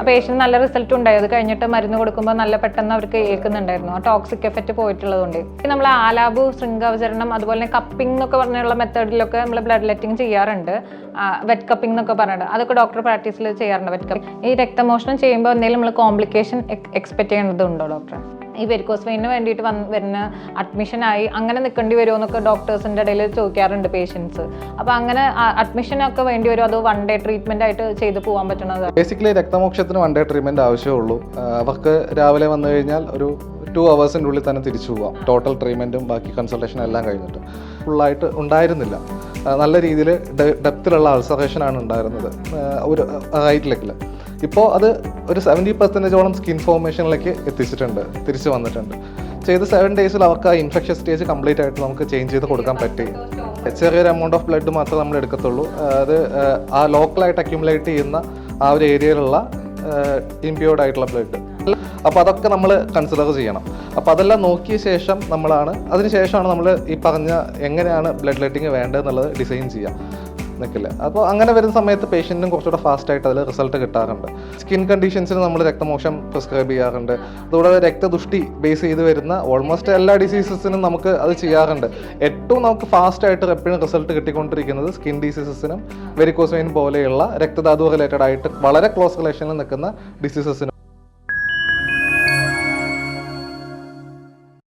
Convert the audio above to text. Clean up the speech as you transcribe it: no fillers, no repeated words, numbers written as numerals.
Patient നല്ല result ഉണ്ടായി. അത് കഴിഞ്ഞിട്ട് മരുന്ന് കൊടുക്കുമ്പോൾ നല്ല പെട്ടെന്ന് അവർക്ക് ഏൽക്കുന്നുണ്ടായിരുന്നു. ആ ടോക്സിക് എഫക്റ്റ് പോയിട്ടുള്ളതുകൊണ്ട് നമ്മൾ ആലാബു, ശൃംഗാവചരണം, അതുപോലെ കപ്പിംഗ് എന്നൊക്കെ പറഞ്ഞുള്ള മെത്തേഡിലൊക്കെ നമ്മൾ ബ്ലഡ് ലെറ്റിംഗ് ചെയ്യാറുണ്ട്. വെറ്റ് കപ്പിംഗ് എന്നൊക്കെ പറഞ്ഞിട്ട് അതൊക്കെ ഡോക്ടർ പ്രാക്ടീസിൽ ചെയ്യാറുണ്ട്. വെറ്റ് കപ്പിംഗ് ഈ രക്തമോഷണം ചെയ്യുമ്പോൾ എന്തെങ്കിലും നമ്മൾ കോംപ്ലിക്കേഷൻ എക്സ്പെക്ട് ചെയ്യേണ്ടതുണ്ടോ ഡോക്ടർ? ഈ വെരിക്കോസ് വെയിന് വേണ്ടിയിട്ട് വരുന്ന അഡ്മിഷനായി അങ്ങനെ നിൽക്കേണ്ടി വരുമോ എന്നൊക്കെ ഡോക്ടേഴ്സിൻ്റെ ഇടയിൽ ചോദിക്കാറുണ്ട് പേഷ്യൻസ്. അപ്പോൾ അങ്ങനെ അഡ്മിഷനൊക്കെ വേണ്ടി വരുമോ, അതോ വൺ ഡേ ട്രീറ്റ്മെൻ്റ് ആയിട്ട് ചെയ്ത് പോകാൻ പറ്റുന്നത്? ബേസിക്കലി രക്തമോക്ഷത്തിന് വൺ ഡേ ട്രീറ്റ്മെൻറ്റ് ആവശ്യമുള്ളൂ. അവർക്ക് രാവിലെ വന്നു കഴിഞ്ഞാൽ ഒരു 2 hours ഉള്ളിൽ തന്നെ തിരിച്ചു പോകാം. ടോട്ടൽ ട്രീറ്റ്മെൻറ്റും ബാക്കി കൺസൾട്ടേഷനും എല്ലാം കഴിഞ്ഞിട്ട് ഫുള്ളായിട്ട് ഉണ്ടായിരുന്നില്ല. നല്ല രീതിയിൽ ഡെപ്തിലുള്ള അൾസറേഷനാണ് ഉണ്ടായിരുന്നത് ഒരു റൈറ്റ് ലെഗിൽ. ഇപ്പോൾ അത് ഒരു 70% സ്കിൻ ഫോർമേഷനിലേക്ക് എത്തിച്ചിട്ടുണ്ട്, തിരിച്ചു വന്നിട്ടുണ്ട്. ചെയ്ത് 7 days അവർക്ക് ആ ഇൻഫെക്ഷൻ സ്റ്റേജ് കംപ്ലീറ്റ് ആയിട്ട് നമുക്ക് ചേഞ്ച് ചെയ്ത് കൊടുക്കാൻ പറ്റി. ചെറിയൊരു എമൗണ്ട് ഓഫ് ബ്ലഡ് മാത്രമേ നമ്മൾ എടുക്കത്തുള്ളൂ. അത് ആ ലോക്കലായിട്ട് അക്യുമുലേറ്റ് ചെയ്യുന്ന ആ ഒരു ഏരിയയിലുള്ള ഇംപ്യൂർഡ് ആയിട്ടുള്ള ബ്ലഡ്. അപ്പോൾ അതൊക്കെ നമ്മൾ കൺസിഡർ ചെയ്യണം. അപ്പോൾ അതെല്ലാം നോക്കിയ ശേഷം അതിനുശേഷമാണ് നമ്മൾ ഈ പറഞ്ഞ എങ്ങനെയാണ് ബ്ലഡ് ലെറ്റിങ് വേണ്ടതെന്നുള്ളത് ഡിസൈൻ ചെയ്യാം നിൽക്കില്ല. അപ്പോൾ അങ്ങനെ വരുന്ന സമയത്ത് പേഷ്യൻറ്റിനും കുറച്ചുകൂടെ ഫാസ്റ്റായിട്ട് അതിൽ റിസൾട്ട് കിട്ടാറുണ്ട്. സ്കിൻ കണ്ടീഷൻസിന് നമ്മൾ രക്തമോക്ഷം പ്രിസ്ക്രൈബ് ചെയ്യാറുണ്ട്. അതുകൂടാതെ രക്തദുഷ്ടി ബേസ് ചെയ്ത് വരുന്ന ഓൾമോസ്റ്റ് എല്ലാ ഡിസീസസിനും നമുക്ക് അത് ചെയ്യാറുണ്ട്. ഏറ്റവും നമുക്ക് ഫാസ്റ്റായിട്ട് എപ്പോഴും റിസൾട്ട് കിട്ടിക്കൊണ്ടിരിക്കുന്നത് സ്കിൻ ഡിസീസസിനും വെരിക്കോസ് വെയിൻ പോലെയുള്ള രക്തധാതു റിലേറ്റഡ് ആയിട്ട് വളരെ ക്ലോസ് റിലേഷനിൽ നിൽക്കുന്ന ഡിസീസസിനും